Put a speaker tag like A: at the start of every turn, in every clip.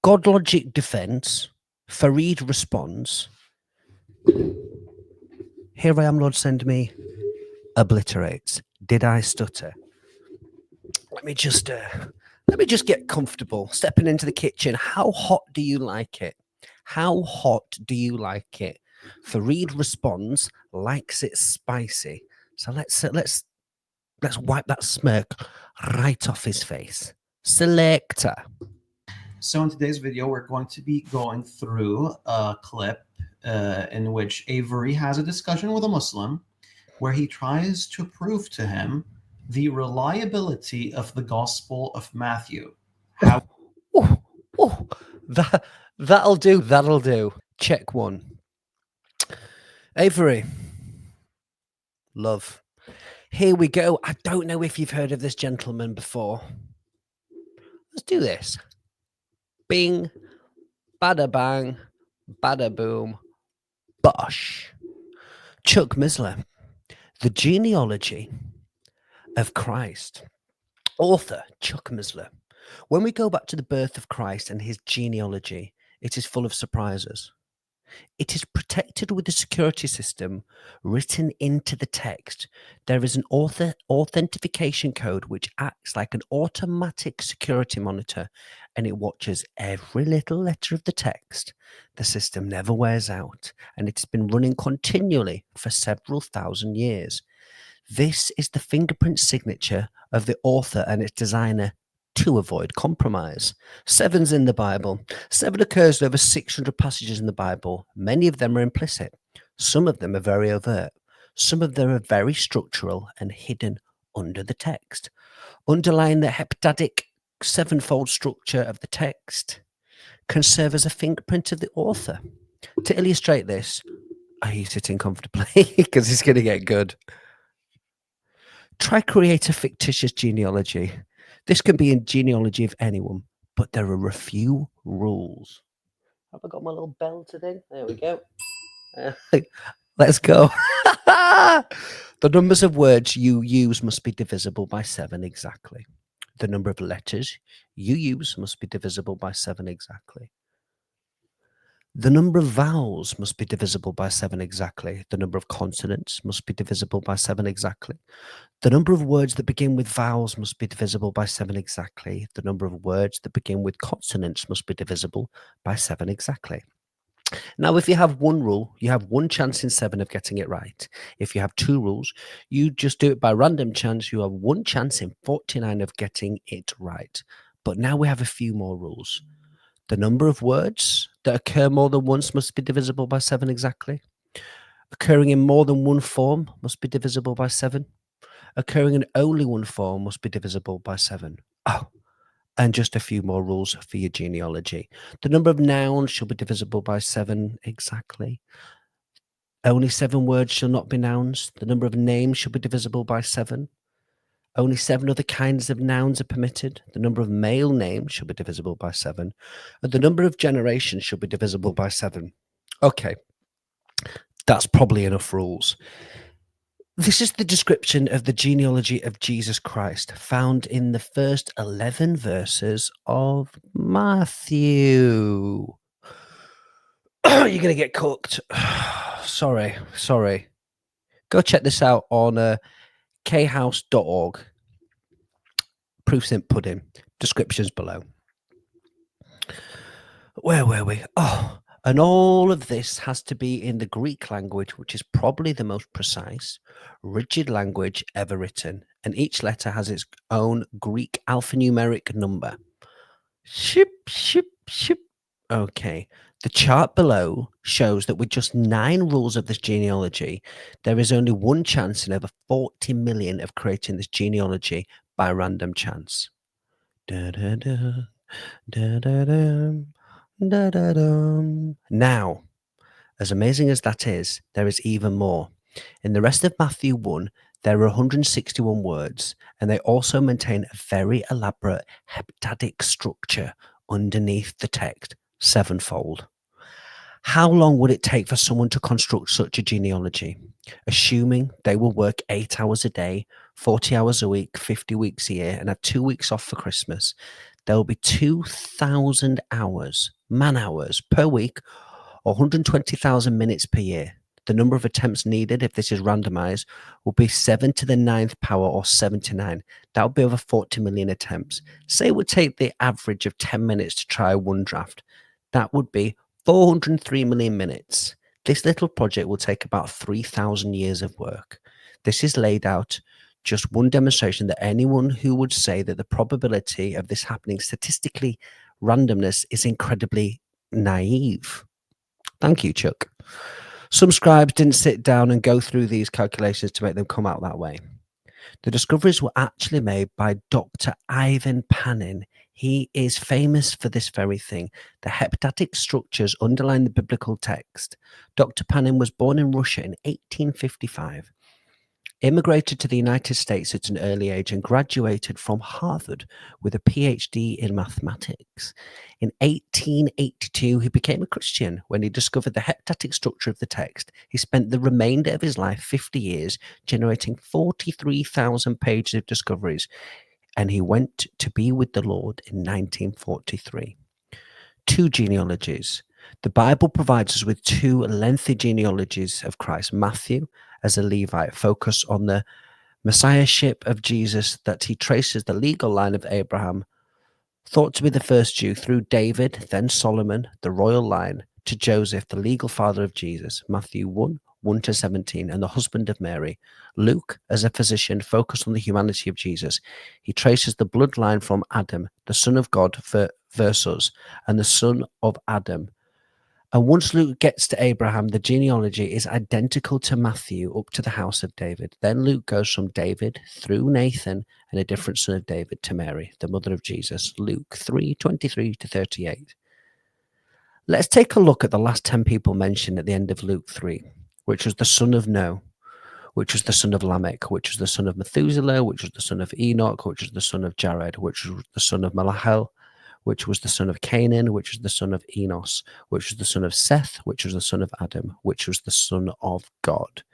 A: God logic defense. Farid responds. Here I am, Lord, send me. Obliterates. Did I stutter? Let me just get comfortable. Stepping into the kitchen. How hot do you like it? How hot do you like it? Farid responds, likes it spicy. So let's wipe that smirk right off his face. Selector.
B: So in today's video, we're going to be going through a clip in which Avery has a discussion with a Muslim where he tries to prove to him the reliability of the Gospel of Matthew. How
A: That'll do. That'll do. Check one. Avery. Love. Here we go. I don't know if you've heard of this gentleman before. Let's do this. Bing, bada bang, bada boom, bosh. Chuck Missler, The Genealogy of Christ. Author Chuck Missler. When we go back to the birth of Christ and his genealogy, it is full of surprises. It is protected with a security system written into the text. There is an authentication code which acts like an automatic security monitor, and it watches every little letter of the text. The system never wears out, and it's been running continually for several thousand years. This is the fingerprint signature of the author and its designer to avoid compromise. 7's in the Bible. 7 occurs in over 600 passages in the Bible. Many of them are implicit. Some of them are very overt. Some of them are very structural and hidden under the text. Underlying the heptadic 7-fold structure of the text can serve as a fingerprint of the author. To illustrate this, are you sitting comfortably? Because it's going to get good. Try create a fictitious genealogy. This can be a genealogy of anyone, but there are a few rules. Have I got my little bell today? There we go. Let's go. The numbers of words you use must be divisible by 7 exactly. The number of letters you use must be divisible by 7 exactly. The number of vowels must be divisible by 7 exactly. The number of consonants must be divisible by 7 exactly. The number of words that begin with vowels must be divisible by 7 exactly. The number of words that begin with consonants must be divisible by 7 exactly. Now, if you have one rule, you have one chance in 7 of getting it right. If you have 2 rules, you just do it by random chance. You have one chance in 49 of getting it right. But now we have a few more rules. The number of words that occur more than once must be divisible by 7 exactly. Occurring in more than one form must be divisible by 7. Occurring in only one form must be divisible by 7. Oh, and just a few more rules for your genealogy. The number of nouns shall be divisible by 7 exactly. Only 7 words shall not be nouns. The number of names shall be divisible by 7. Only 7 other kinds of nouns are permitted. The number of male names shall be divisible by 7. And the number of generations shall be divisible by 7. Okay, that's probably enough rules. This is the description of the genealogy of Jesus Christ found in the first 11 verses of Matthew. You're going to get cooked. Sorry. Go check this out on khouse.org. Proofs in pudding. Descriptions below. Where were we? Oh, and all of this has to be in the Greek language, which is probably the most precise, rigid language ever written. And each letter has its own Greek alphanumeric number. Ship. Okay. The chart below shows that with just 9 rules of this genealogy, there is only one chance in over 40 million of creating this genealogy by random chance. Now, as amazing as that is, there is even more. In the rest of Matthew 1, there are 161 words, and they also maintain a very elaborate heptadic structure underneath the text, 7-fold. How long would it take for someone to construct such a genealogy? Assuming they will work 8 hours a day, 40 hours a week, 50 weeks a year, and have 2 weeks off for Christmas, there will be 2,000 hours, man hours per week, or 120,000 minutes per year. The number of attempts needed, if this is randomized, will be 7 to the 9th power, or 79. That would be over 40 million attempts. Say it would take the average of 10 minutes to try one draft. That would be 403 million minutes. This little project will take about 3,000 years of work. This is laid out just one demonstration that anyone who would say that the probability of this happening statistically randomness is incredibly naive. Thank you, Chuck. Some scribes didn't sit down and go through these calculations to make them come out that way. The discoveries were actually made by Dr. Ivan Panin. He is famous for this very thing. The heptadic structures underline the biblical text. Dr. Panin was born in Russia in 1855. Immigrated to the United States at an early age and graduated from Harvard with a PhD in mathematics. In 1882, he became a Christian when he discovered the heptadic structure of the text. He spent the remainder of his life, 50 years, generating 43,000 pages of discoveries, and he went to be with the Lord in 1943. 2 genealogies. The Bible provides us with 2 lengthy genealogies of Christ. Matthew, as a Levite, focus on the messiahship of Jesus, that he traces the legal line of Abraham, thought to be the first Jew, through David, then Solomon, the royal line, to Joseph, the legal father of Jesus. Matthew 1 to 17, and the husband of Mary. Luke, as a physician, focused on the humanity of Jesus. He traces the bloodline from Adam, the son of God, versus, and the son of Adam. And once Luke gets to Abraham, the genealogy is identical to Matthew up to the house of David. Then Luke goes from David through Nathan and a different son of David to Mary, the mother of Jesus. Luke 3:23 to 38. Let's take a look at the last 10 people mentioned at the end of Luke 3, which was the son of Noah, which was the son of Lamech, which was the son of Methuselah, which was the son of Enoch, which was the son of Jared, which was the son of Malahel, which was the son of Canaan, which was the son of Enos, which was the son of Seth, which was the son of Adam, which was the son of God.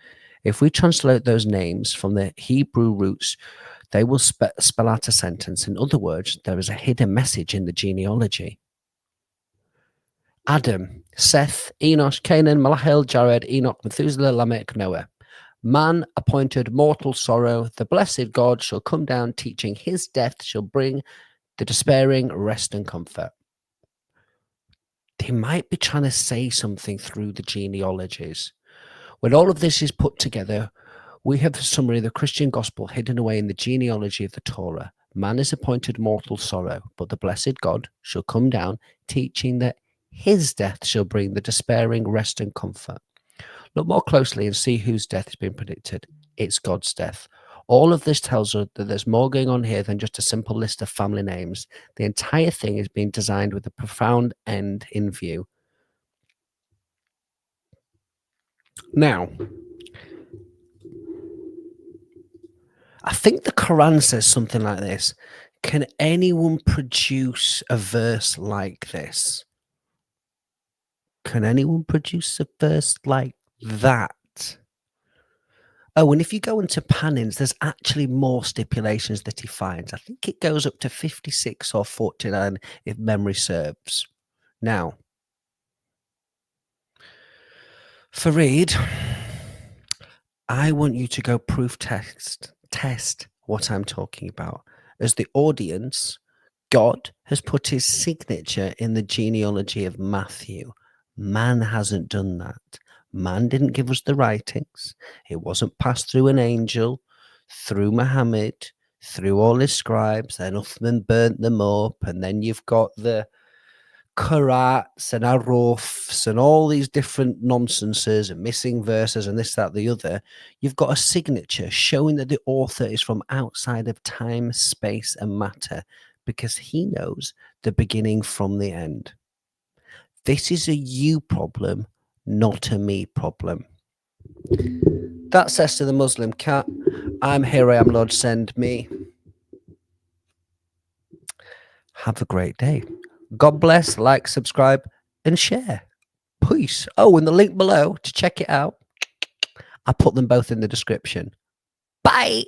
A: If we translate those names from the Hebrew roots, they will spell out a sentence. In other words, there is a hidden message in the genealogy. Adam, Seth, Enos, Canaan, Malahel, Jared, Enoch, Methuselah, Lamech, Noah. Man appointed mortal sorrow. The blessed God shall come down, teaching his death shall bring the despairing rest and comfort. They might be trying to say something through the genealogies. When all of this is put together, we have a summary of the Christian gospel hidden away in the genealogy of the Torah. Man is appointed mortal sorrow, but the blessed God shall come down, teaching that his death shall bring the despairing rest and comfort. Look more closely and see whose death has been predicted. It's God's death. All of this tells us that there's more going on here than just a simple list of family names. The entire thing is being designed with a profound end in view. Now, I think the Quran says something like this. Can anyone produce a verse like this? Can anyone produce a verse like that? Oh, and if you go into Panin's, there's actually more stipulations that he finds. I think it goes up to 56 or 49, if memory serves. Now, Fareed, I want you to go proof test what I'm talking about. As the audience, God has put his signature in the genealogy of Matthew. Man hasn't done that. Man didn't give us the writings. It wasn't passed through an angel, through Muhammad, through all his scribes. Then Uthman burnt them up. And then you've got the Qurats and Arufs and all these different nonsenses and missing verses and this, that, the other. You've got a signature showing that the author is from outside of time, space, and matter, because he knows the beginning from the end. This is a you problem, not a me problem. That says to the Muslim cat, I'm here, I am Lord, send me. Have a great day. God bless, like, subscribe, and share. Peace. Oh, and the link below to check it out, I put them both in the description. Bye.